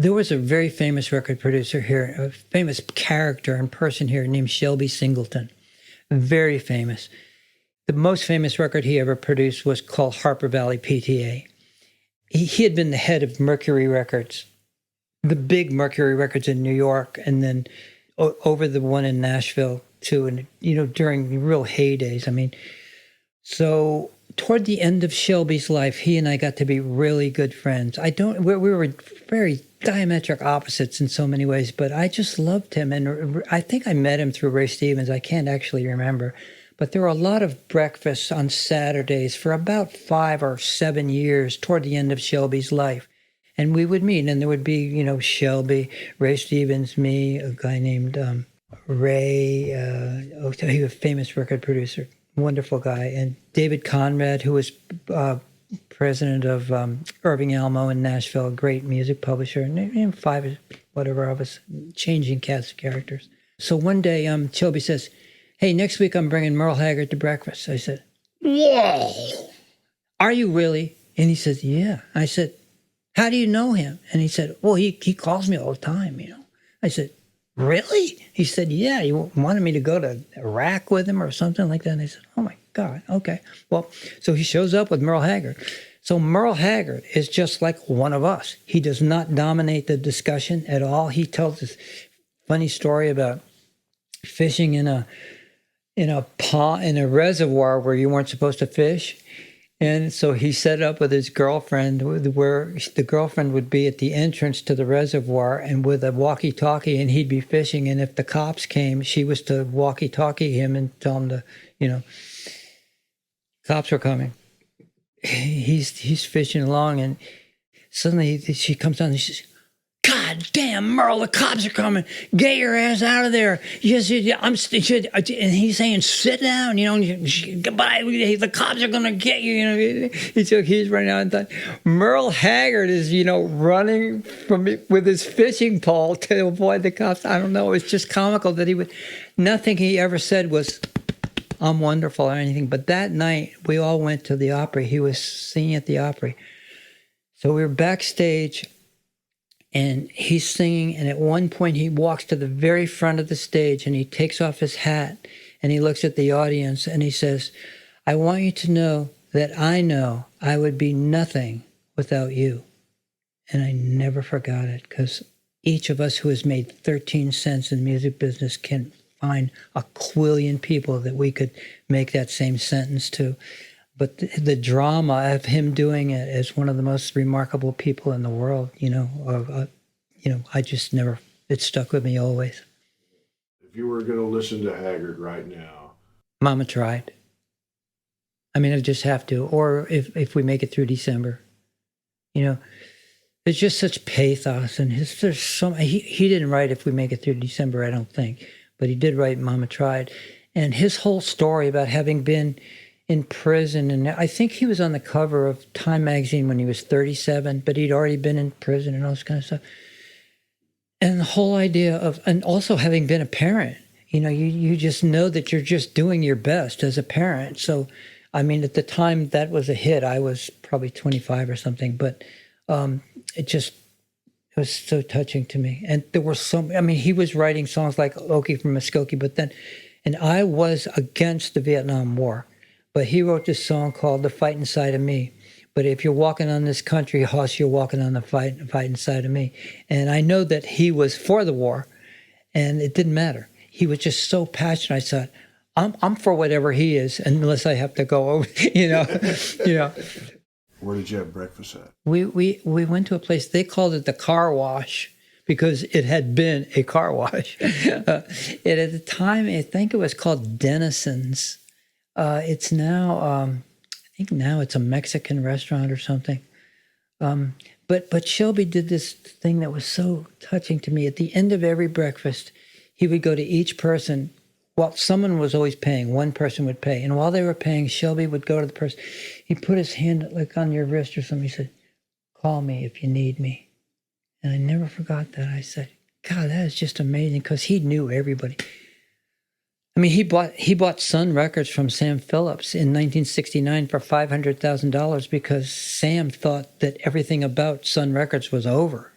There was a very famous record producer here, a famous character and person here named Shelby Singleton. Very famous. The most famous record he ever produced was called Harper Valley PTA. He had been the head of Mercury Records, the big Mercury Records in New York, and then over the one in Nashville too, and during the real heydays. I mean, so toward the end of Shelby's life, he and I got to be really good friends. We were very diametric opposites in so many ways, but I just loved him, and I think I met him through Ray Stevens. I can't actually remember. But there were a lot of breakfasts on Saturdays for about 5 or 7 years toward the end of Shelby's life. And we would meet, and there would be, Shelby, Ray Stevens, me, a guy named Ray, he was a famous record producer, wonderful guy, and David Conrad, who was president of Irving Almo in Nashville, a great music publisher, and 5 whatever of us, changing cast of characters. So one day, Shelby says, "Hey, next week I'm bringing Merle Haggard to breakfast." I said, "Whoa, are you really?" And he says, "Yeah." I said, "How do you know him?" And he said, "Well, he calls me all the time, I said, "Really?" He said, "Yeah, he wanted me to go to Iraq with him or something like that." And I said, "Oh my God, okay." Well, so he shows up with Merle Haggard. So Merle Haggard is just like one of us. He does not dominate the discussion at all. He tells this funny story about fishing in a pond, in a reservoir where you weren't supposed to fish. And so he set up with his girlfriend, where the girlfriend would be at the entrance to the reservoir and with a walkie-talkie, and he'd be fishing. And if the cops came, she was to walkie-talkie him and tell him to, cops are coming. He's fishing along, and suddenly she comes down and she says, "God damn, Merle, the cops are coming. Get your ass out of there." Yes, and he's saying, "Sit down, goodbye. The cops are going to get you." He's running out, and Merle Haggard is, running with his fishing pole to avoid the cops. I don't know. It's just comical that nothing he ever said was, "I'm wonderful" or anything. But that night, we all went to the Opry. He was singing at the Opry. So we were backstage, and he's singing, and at one point he walks to the very front of the stage and he takes off his hat and he looks at the audience and he says, "I want you to know that I know I would be nothing without you." And I never forgot it, because each of us who has made 13 cents in music business can find a quillion people that we could make that same sentence to. But the drama of him doing it as one of the most remarkable people in the world, I just never, it stuck with me always. If you were going to listen to Haggard right now. Mama Tried. I mean, I just have to. Or if we make it through December, there's just such pathos. And there's he didn't write If We Make It Through December, I don't think. But he did write Mama Tried. And his whole story about having been in prison, and I think he was on the cover of Time magazine when he was 37, but he'd already been in prison and all this kind of stuff. And the whole idea of, and also having been a parent, you just know that you're just doing your best as a parent. So, I mean, at the time that was a hit. I was probably 25 or something, but it was so touching to me. And there were he was writing songs like Okie from Muskogee, and I was against the Vietnam War. But he wrote this song called "The Fight Inside of Me." But if you're walking on this country horse, you're walking on the fight inside of me. And I know that he was for the war, and it didn't matter. He was just so passionate. I thought, I'm for whatever he is, unless I have to go over, Where did you have breakfast at? We went to a place, they called it the Car Wash, because it had been a car wash. And at the time, I think it was called Denison's. It's now, I think now it's a Mexican restaurant or something. But Shelby did this thing that was so touching to me. At the end of every breakfast, he would go to each person. Well, someone was always paying. One person would pay. And while they were paying, Shelby would go to the person. He'd put his hand like on your wrist or something. He said, "Call me if you need me." And I never forgot that. I said, God, that is just amazing, because he knew everybody. I mean, he bought Sun Records from Sam Phillips in 1969 for $500,000 because Sam thought that everything about Sun Records was over.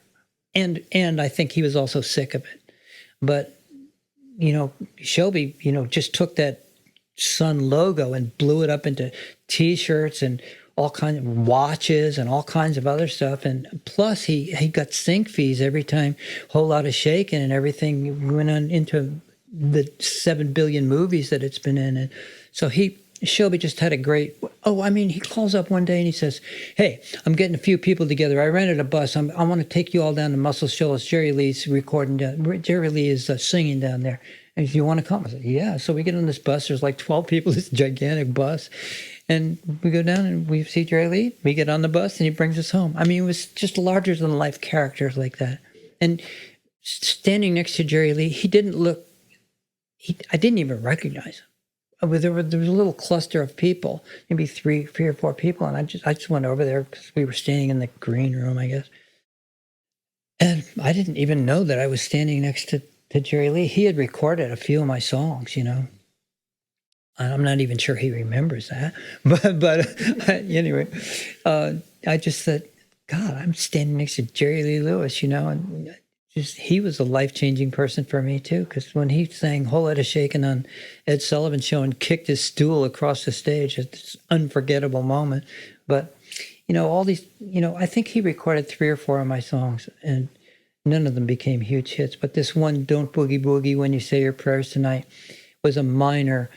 And I think he was also sick of it. But, Shelby, just took that Sun logo and blew it up into T-shirts and all kinds of watches and all kinds of other stuff. And plus he got sync fees every time Whole Lotta Shakin' and everything went on into the 7 billion movies that it's been in. And so Shelby just had a great, he calls up one day and he says, "Hey, I'm getting a few people together. I rented a bus. I want to take you all down to Muscle Shoals. Jery Lee's recording Jery Lee is singing down there. And if you want to come," I said, "Yeah." So we get on this bus. There's like 12 people, this gigantic bus. And we go down and we see Jery Lee. We get on the bus and he brings us home. It was just larger than life characters like that. And standing next to Jery Lee, he didn't look, I didn't even recognize him. There was a little cluster of people, maybe three or four people. And I just went over there because we were standing in the green room, I guess. And I didn't even know that I was standing next to Jery Lee. He had recorded a few of my songs, I'm not even sure he remembers that. But anyway, I just said, God, I'm standing next to Jery Lee Lewis, and he was a life-changing person for me too, because when he sang Whole Lotta Shakin' on Ed Sullivan's show and kicked his stool across the stage, it's this unforgettable moment. But, all these, I think he recorded 3 or 4 of my songs, and none of them became huge hits. But this one, Don't Boogie Boogie When You Say Your Prayers Tonight, was a minor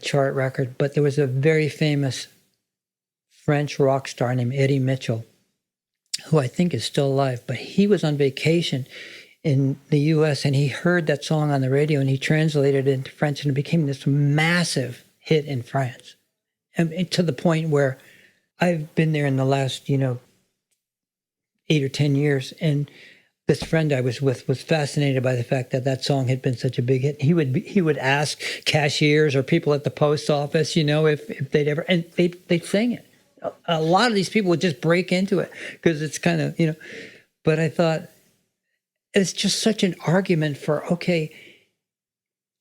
chart record. But there was a very famous French rock star named Eddie Mitchell, who I think is still alive, but he was on vacation in the U.S. and he heard that song on the radio and he translated it into French and it became this massive hit in France. And to the point where I've been there in the last, 8 or 10 years, and this friend I was with was fascinated by the fact that that song had been such a big hit. He would ask cashiers or people at the post office, if they'd ever, and they'd sing it. A lot of these people would just break into it because it's kind of, but I thought it's just such an argument for, okay,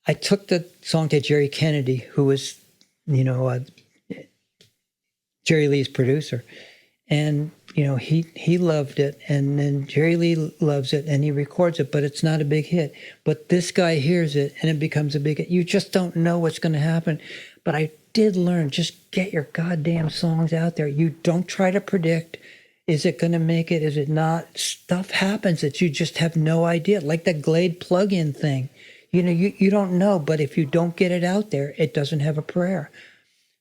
I took the song to Jerry Kennedy, who was, Jery Lee's producer, and, he loved it, and then Jery Lee loves it, and he records it, but it's not a big hit. But this guy hears it, and it becomes a big hit. You just don't know what's going to happen. But I did learn, just get your goddamn songs out there. You don't try to predict, is it going to make it, is it not? Stuff happens that you just have no idea, like that Glade plug-in thing. You don't know, but if you don't get it out there, it doesn't have a prayer.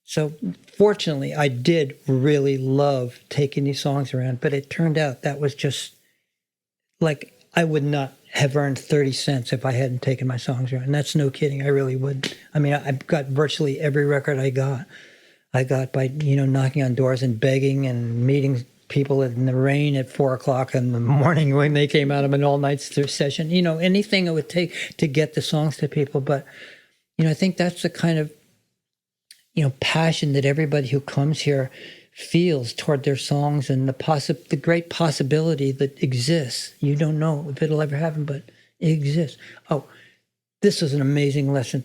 So fortunately, I did really love taking these songs around, but it turned out that was just like I would not have earned 30 cents if I hadn't taken my songs around. And that's no kidding. I really wouldn't. I got virtually every record I got by, knocking on doors and begging and meeting people in the rain at 4:00 in the morning when they came out of an all-night session, anything it would take to get the songs to people. But, I think that's the kind of, passion that everybody who comes here feels toward their songs, and the great possibility that exists. You don't know if it'll ever happen, but it exists. Oh, this is an amazing lesson.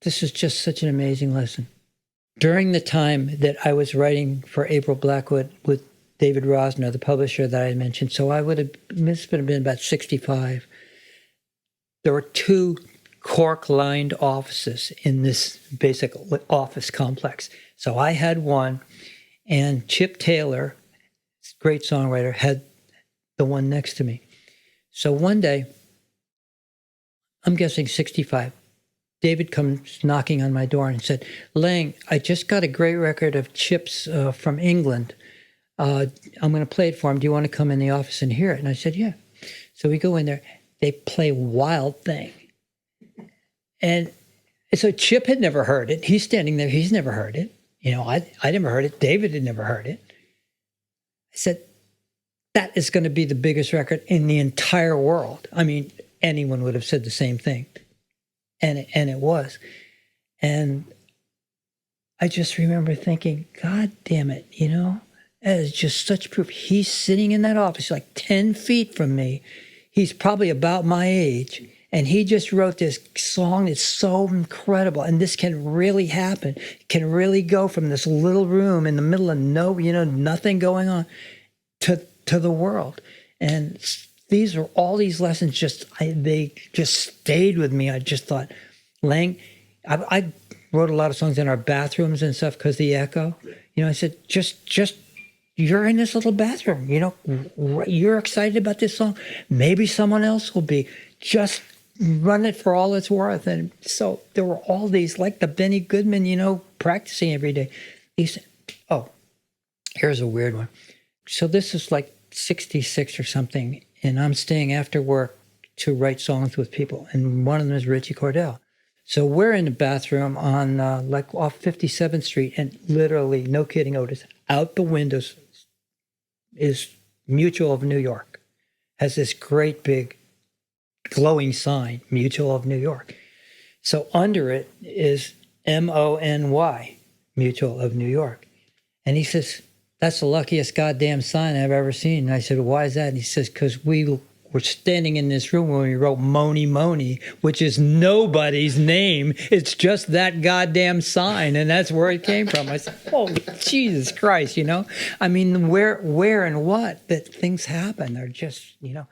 This is just such an amazing lesson. During the time that I was writing for April Blackwood with David Rosner, the publisher that I mentioned, so this would have been about 65. There were 2 cork-lined offices in this basic office complex. So I had one, and Chip Taylor, great songwriter, had the one next to me. So one day, I'm guessing 65, David comes knocking on my door and said, "Layng, I just got a great record of Chip's from England. I'm going to play it for him. Do you want to come in the office and hear it?" And I said, "Yeah." So we go in there. They play Wild Thing. And so Chip had never heard it. He's standing there. He's never heard it. I never heard it. David had never heard it. I said, that is going to be the biggest record in the entire world. Anyone would have said the same thing. And it was. And I just remember thinking, God damn it, that is just such proof. He's sitting in that office like 10 feet from me. He's probably about my age. And he just wrote this song that's so incredible. And this can really happen. It can really go from this little room in the middle of nothing going on to the world. And these are all these lessons. They just stayed with me. I just thought, Layng, I wrote a lot of songs in our bathrooms and stuff because the echo. You know, I said, just you're in this little bathroom. You know, you're excited about this song. Maybe someone else will be. Just run it for all it's worth. And so there were all these, like the Benny Goodman, you know, practicing every day. Here's a weird one. So this is like 66 or something, and I'm staying after work to write songs with people, and one of them is Richie Cordell. So we're in the bathroom on like off 57th Street, and literally, no kidding, Otis, out the windows is Mutual of New York. Has this great big glowing sign, Mutual of New York. So under it is MONY, Mutual of New York. And he says, that's the luckiest goddamn sign I've ever seen. And I said, why is that? And he says, because we were standing in this room when we wrote Mony Mony, which is nobody's name. It's just that goddamn sign. And that's where it came from. I said, oh, Jesus Christ, you know? I mean, where and what that things happen. They're just, you know.